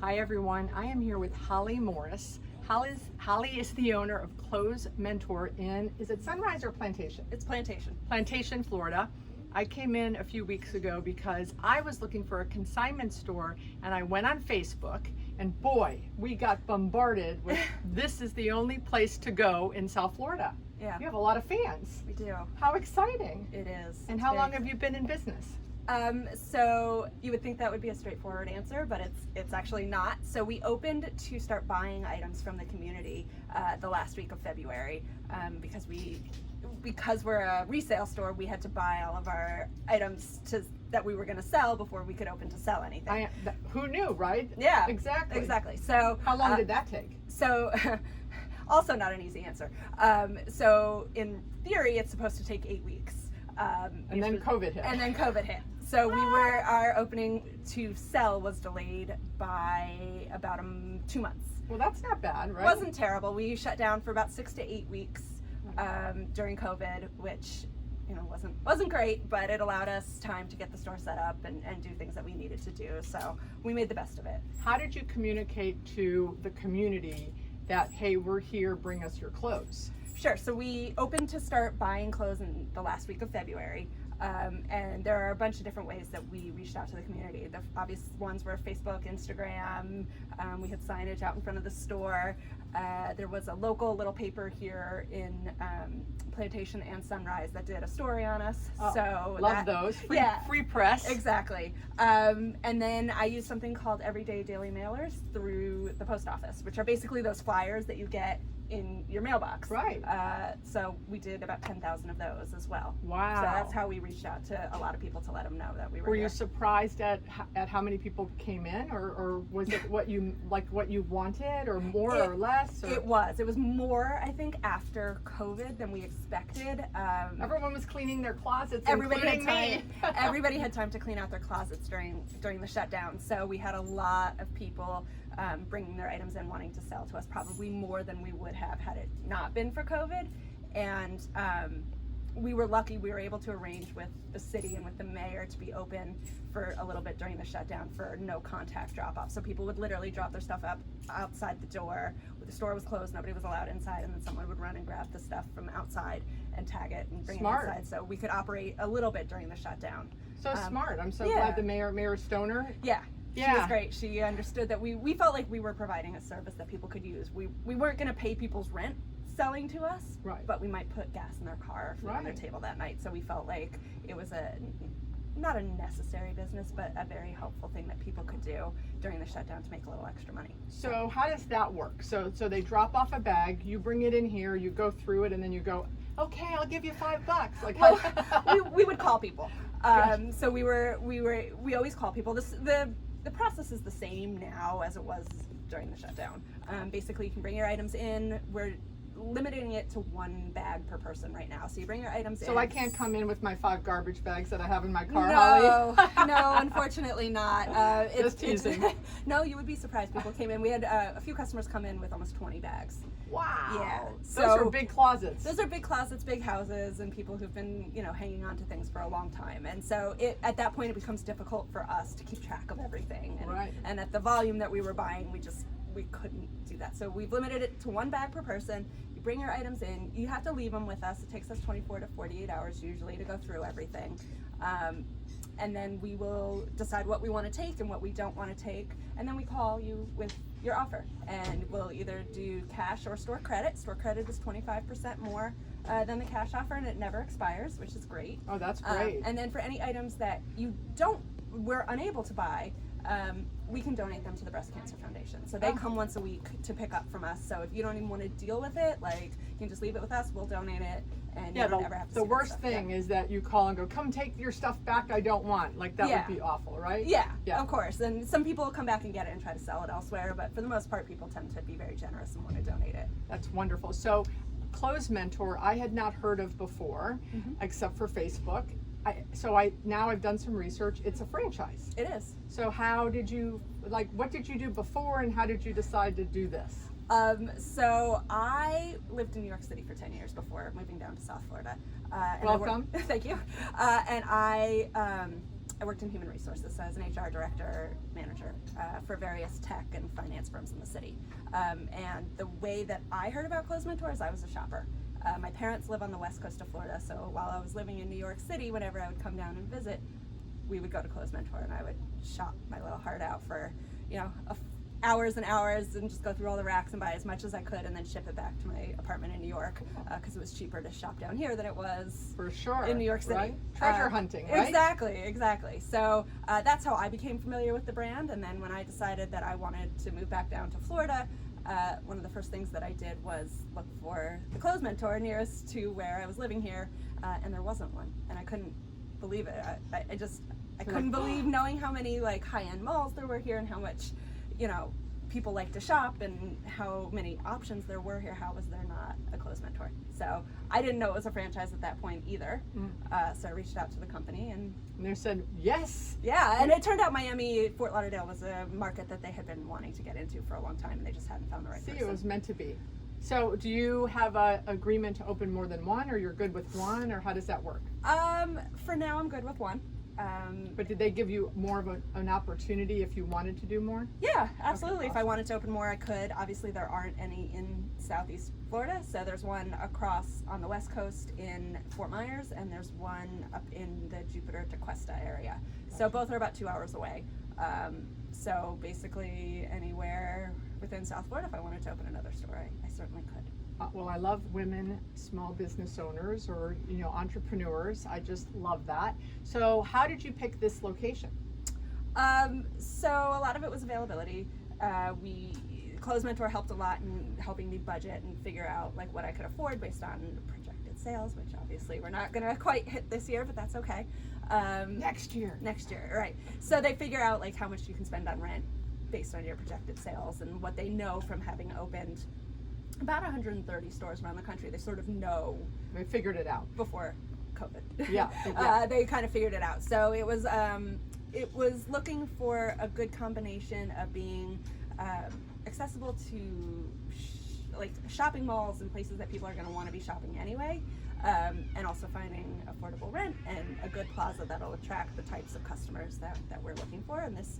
Hi everyone, I am here with Holly Morris. Holly is the owner of Clothes Mentor in, is it Sunrise or Plantation? It's Plantation. Plantation, Florida. I came in a few weeks ago because I was looking for a consignment store and I went on Facebook and boy, we got bombarded with this is the only place to go in South Florida. Yeah. You have a lot of fans. We do. How exciting. It is. And how long have you been in business? So you would think that would be a straightforward answer, but it's actually not. So we opened to start buying items from the community the last week of February because we're a resale store. We had to buy all of our items that we were going to sell before we could open to sell anything. Who knew, right? Yeah, exactly. So how long did that take? So. Also not an easy answer. So in theory, it's supposed to take 8 weeks. And then COVID hit. So our opening to sell was delayed by about 2 months. Well, that's not bad, right? Wasn't terrible. We shut down for about 6 to 8 weeks during COVID, which wasn't great, but it allowed us time to get the store set up and do things that we needed to do. So we made the best of it. How did you communicate to the community that, hey, we're here, bring us your clothes? Sure. So we opened to start buying clothes in the last week of February. And there are a bunch of different ways that we reached out to the community. The obvious ones were Facebook, Instagram. We had signage out in front of the store. There was a local little paper here in Plantation and Sunrise that did a story on us. So love those. Free press. Exactly. And then I used something called Everyday Daily Mailers through the post office, which are basically those flyers that you get in your mailbox. Right. So we did about 10,000 of those as well. Wow. So that's how we reached out to a lot of people to let them know that we were Were here. you surprised at how many people came in, or was it what you wanted, or more or less? Or? It was more, I think, after COVID than we expected. Everyone was cleaning their closets, everybody including me. Everybody had time to clean out their closets during the shutdown. So we had a lot of people bringing their items in, wanting to sell to us, probably more than we would have had it not been for COVID. And we were lucky we were able to arrange with the city and with the mayor to be open for a little bit during the shutdown for no contact drop off. So people would literally drop their stuff up outside the door. The store was closed, nobody was allowed inside, and then someone would run and grab the stuff from outside and tag it and bring it inside. So we could operate a little bit during the shutdown. So smart. I'm so glad the Mayor Stoner. Yeah. She was great. She understood that we felt like we were providing a service that people could use. We weren't going to pay people's rent selling to us, right? But we might put gas in their car on their table that night. So we felt like it was not a necessary business, but a very helpful thing that people could do during the shutdown to make a little extra money. So how does that work? So they drop off a bag, you bring it in here, you go through it, and then you go, okay, I'll give you $5. Like, well, we would call people. So we always call people. The process is the same now as it was during the shutdown. Basically, you can bring your items in. We're limiting it to 1 bag per person right now. So you bring your items in. So I can't come in with my 5 garbage bags that I have in my car, no, Holly? No, unfortunately not. Just teasing. No, you would be surprised. People came in. We had a few customers come in with almost 20 bags. Wow. Yeah. Those are big closets. Those are big closets, big houses, and people who've been, hanging on to things for a long time. And so at that point, it becomes difficult for us to keep track of everything. And at the volume that we were buying, we couldn't do that. So we've limited it to 1 bag per person. You bring your items in. You have to leave them with us. It takes us 24 to 48 hours usually to go through everything. And then we will decide what we want to take and what we don't want to take. And then we call you with your offer. And we'll either do cash or store credit. Store credit is 25% more than the cash offer, and it never expires, which is great. Oh, that's great. And then for any items that we're unable to buy, we can donate them to the Breast Cancer Foundation. So they come once a week to pick up from us. So if you don't even want to deal with it, you can just leave it with us. We'll donate it, and you don't ever have to. The worst thing is that you call and go, "Come take your stuff back. I don't want." That would be awful, right? Yeah, of course. And some people will come back and get it and try to sell it elsewhere, but for the most part, people tend to be very generous and want to donate it. That's wonderful. So, Clothes Mentor, I had not heard of before, except for Facebook. Now I've done some research. It's a franchise. It is. So what did you do before, and how did you decide to do this? So I lived in New York City for 10 years before moving down to South Florida. Welcome. Thank you. And I I worked in human resources, so I was an HR director, manager for various tech and finance firms in the city. And the way that I heard about Clothes Mentor is I was a shopper. My parents live on the west coast of Florida, so while I was living in New York City, whenever I would come down and visit, we would go to Clothes Mentor, and I would shop my little heart out for, hours and hours, and just go through all the racks and buy as much as I could, and then ship it back to my apartment in New York, because it was cheaper to shop down here than it was for sure in New York City. Right? Treasure hunting, right? Exactly. So that's how I became familiar with the brand, and then when I decided that I wanted to move back down to Florida, one of the first things that I did was look for the Clothes Mentor nearest to where I was living here, and there wasn't one, and I couldn't believe it. I couldn't believe knowing how many like high-end malls there were here and how much people like to shop and how many options there were here. How was there not a Clothes Mentor? So I didn't know it was a franchise at that point either. So I reached out to the company and they said yes. Yeah, and it turned out Miami, Fort Lauderdale was a market that they had been wanting to get into for a long time, and they just hadn't found the right person. It was meant to be. So do you have an agreement to open more than one, or you're good with one, or how does that work? For now I'm good with one. But did they give you more of an opportunity if you wanted to do more? Yeah, absolutely. Okay, If I wanted to open more, I could. Obviously, there aren't any in Southeast Florida, so there's one across on the West Coast in Fort Myers, and there's one up in the Jupiter to Cuesta area. So both are about 2 hours away. So basically, anywhere within South Florida, if I wanted to open another store, I certainly could. Well, I love women, small business owners, or entrepreneurs. I just love that. So how did you pick this location? So a lot of it was availability. Clothes Mentor helped a lot in helping me budget and figure out like what I could afford based on projected sales, which obviously we're not going to quite hit this year, but that's okay. Next year, right? So they figure out like how much you can spend on rent based on your projected sales, and what they know from having opened about 130 stores around the country. They sort of know. They figured it out before COVID. Yeah. They kind of figured it out. So it was looking for a good combination of being accessible to like shopping malls and places that people are going to want to be shopping anyway, and also finding affordable rent and a good plaza that'll attract the types of customers that we're looking for. And this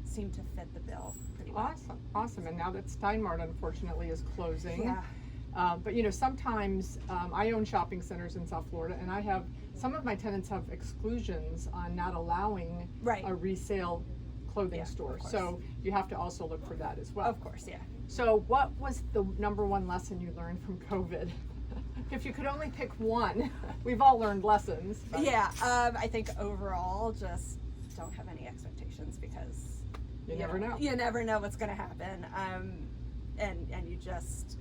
seemed to fit the bill pretty well. Awesome. And now that Steinmart unfortunately is closing. Yeah. But sometimes I own shopping centers in South Florida, and some of my tenants have exclusions on not allowing a resale clothing store. So you have to also look for that as well. Of course, yeah. So what was the number one lesson you learned from COVID? If you could only pick one, we've all learned lessons. But. Yeah, I think overall, just don't have any expectations, because you never know. You never know what's going to happen, and you just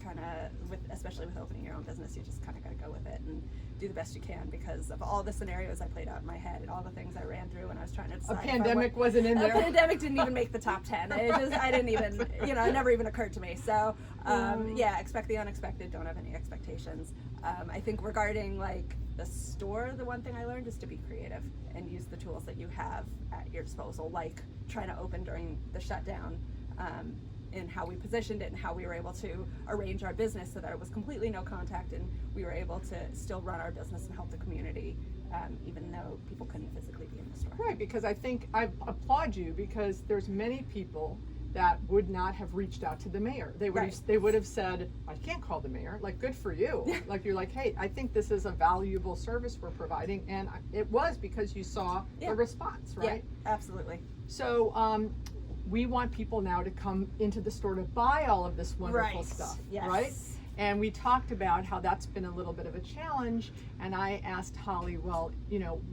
kind of, especially with opening your own business, you just kind of got to go with it and do the best you can, because of all the scenarios I played out in my head and all the things I ran through when I was trying to decide. A pandemic wasn't in there. A pandemic didn't even make the top 10. I didn't even, it never even occurred to me. So, expect the unexpected. Don't have any expectations. I think regarding like the store, the one thing I learned is to be creative and use the tools that you have at your disposal, like trying to open during the shutdown, and how we positioned it and how we were able to arrange our business so that it was completely no contact, and we were able to still run our business and help the community, even though people couldn't physically be in the store. Right, because I think I applaud you, because there's many people that would not have reached out to the mayor. They would have said, I can't call the mayor. Like, good for you. Like, you're like, hey, I think this is a valuable service we're providing, and it was because you saw a response, right? Yeah, absolutely. So we want people now to come into the store to buy all of this wonderful stuff, right? And we talked about how that's been a little bit of a challenge, and I asked Holly, well,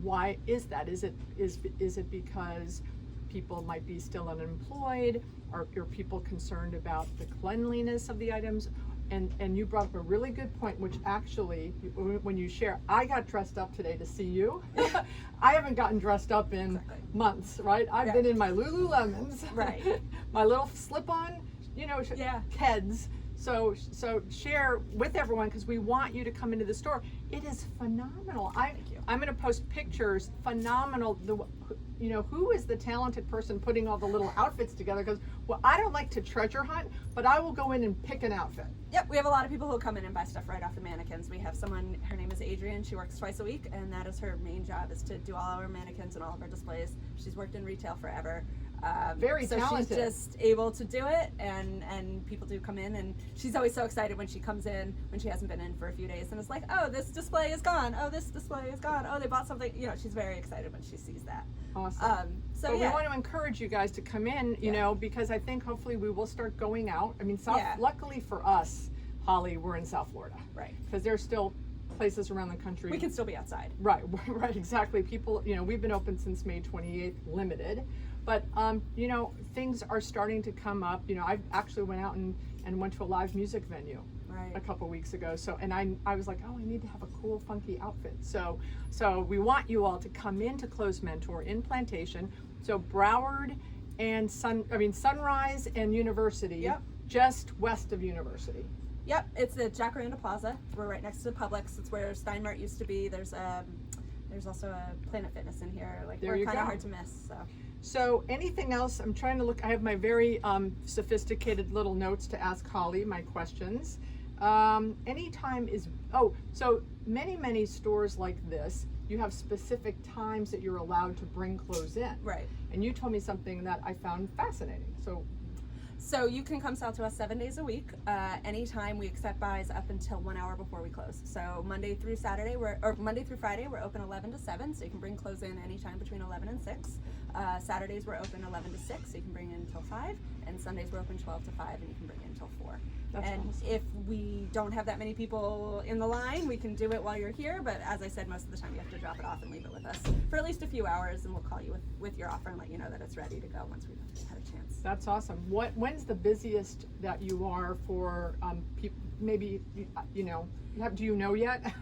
why is that? Is it because people might be still unemployed? Are people concerned about the cleanliness of the items? And you brought up a really good point, which actually, when you share, I got dressed up today to see you. I haven't gotten dressed up in months, right? I've been in my Lululemons, my little slip-on, Keds. So share with everyone, because we want you to come into the store. It is phenomenal. I'm going to post pictures. Phenomenal. Who is the talented person putting all the little outfits together? Because I don't like to treasure hunt, but I will go in and pick an outfit. Yep, we have a lot of people who come in and buy stuff right off the mannequins. We have someone, her name is Adrienne. She works twice a week, and that is her main job, is to do all our mannequins and all of our displays. She's worked in retail forever. Very talented. So she's just able to do it, and people do come in, and she's always so excited when she comes in, when she hasn't been in for a few days, and it's like, oh, this display is gone. Oh, this display is gone. Oh, they bought something. She's very excited when she sees that. Awesome. So we want to encourage you guys to come in, because I think hopefully we will start going out. I mean, luckily for us, Holly, we're in South Florida. Right. Because there's still places around the country. We can still be outside. Right, exactly. People, we've been open since May 28th, limited. But, things are starting to come up. I actually went out and went to a live music venue a couple weeks ago. So, and I was like, oh, I need to have a cool, funky outfit. So we want you all to come into Clothes Mentor in Plantation. So Broward and Sunrise and University, just west of University. Yep, it's at Jacaranda Plaza. We're right next to Publix. It's where Steinmart used to be. There's also a Planet Fitness in here. We're kind of hard to miss. So anything else? I'm trying to look. I have my very sophisticated little notes to ask Holly my questions. Anytime is, so many stores like this, you have specific times that you're allowed to bring clothes in. Right. And you told me something that I found fascinating. So you can come sell to us 7 days a week. Anytime. We accept buys up until 1 hour before we close. So Monday through Friday, we're open 11 to 7, so you can bring clothes in anytime between 11 and 6. Saturdays we're open 11 to 6, so you can bring in until 5. And Sundays we're open 12 to 5, and you can bring in until 4. That's awesome. If we don't have that many people in the line, we can do it while you're here. But as I said, most of the time you have to drop it off and leave it with us for at least a few hours, and we'll call you with your offer and let you know that it's ready to go once we've had a chance. That's awesome. When's the busiest that you are for people? Maybe do you know yet?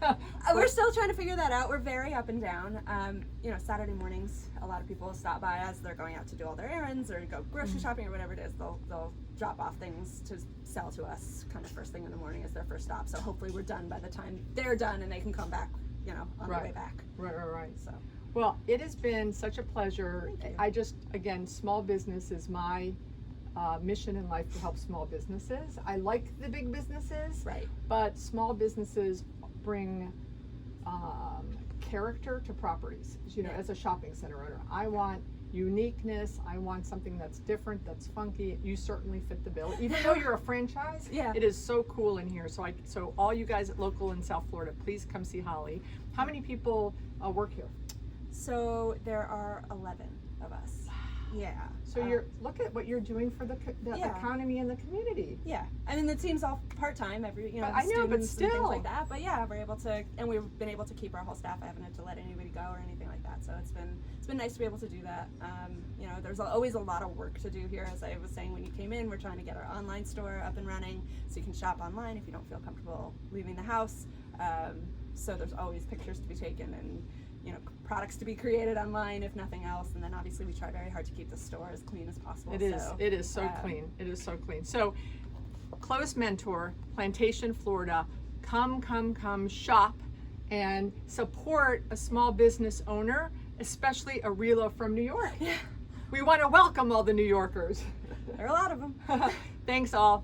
We're still trying to figure that out. We're very up and down. Saturday mornings, a lot of people will stop by as they're going out to do all their errands or go grocery shopping or whatever it is. They'll drop off things to sell to us kind of first thing in the morning as their first stop. So hopefully we're done by the time they're done and they can come back, on their way back. Right. So. Well, it has been such a pleasure. Again, small business is my mission in life, to help small businesses. I like the big businesses, but small businesses bring character to properties. As a shopping center owner, I want uniqueness. I want something that's different, that's funky. You certainly fit the bill. Even though you're a franchise, it is so cool in here. So all you guys local in South Florida, please come see Holly. How many people work here? So there are 11 of us. Yeah. So look at what you're doing for the economy and the community. Yeah. I mean, the team's all part-time, I know, but still. And things like that. But yeah, we're able to, and we've been able to keep our whole staff. I haven't had to let anybody go or anything like that. So it's been nice to be able to do that. There's always a lot of work to do here. As I was saying when you came in, we're trying to get our online store up and running so you can shop online if you don't feel comfortable leaving the house. So there's always pictures to be taken and products to be created online, if nothing else. And then obviously we try very hard to keep the store as clean as possible. It is so clean. It is so clean. So Clothes Mentor, Plantation, Florida, come shop and support a small business owner, especially a relo from New York. Yeah. We want to welcome all the New Yorkers. There are a lot of them. Thanks all.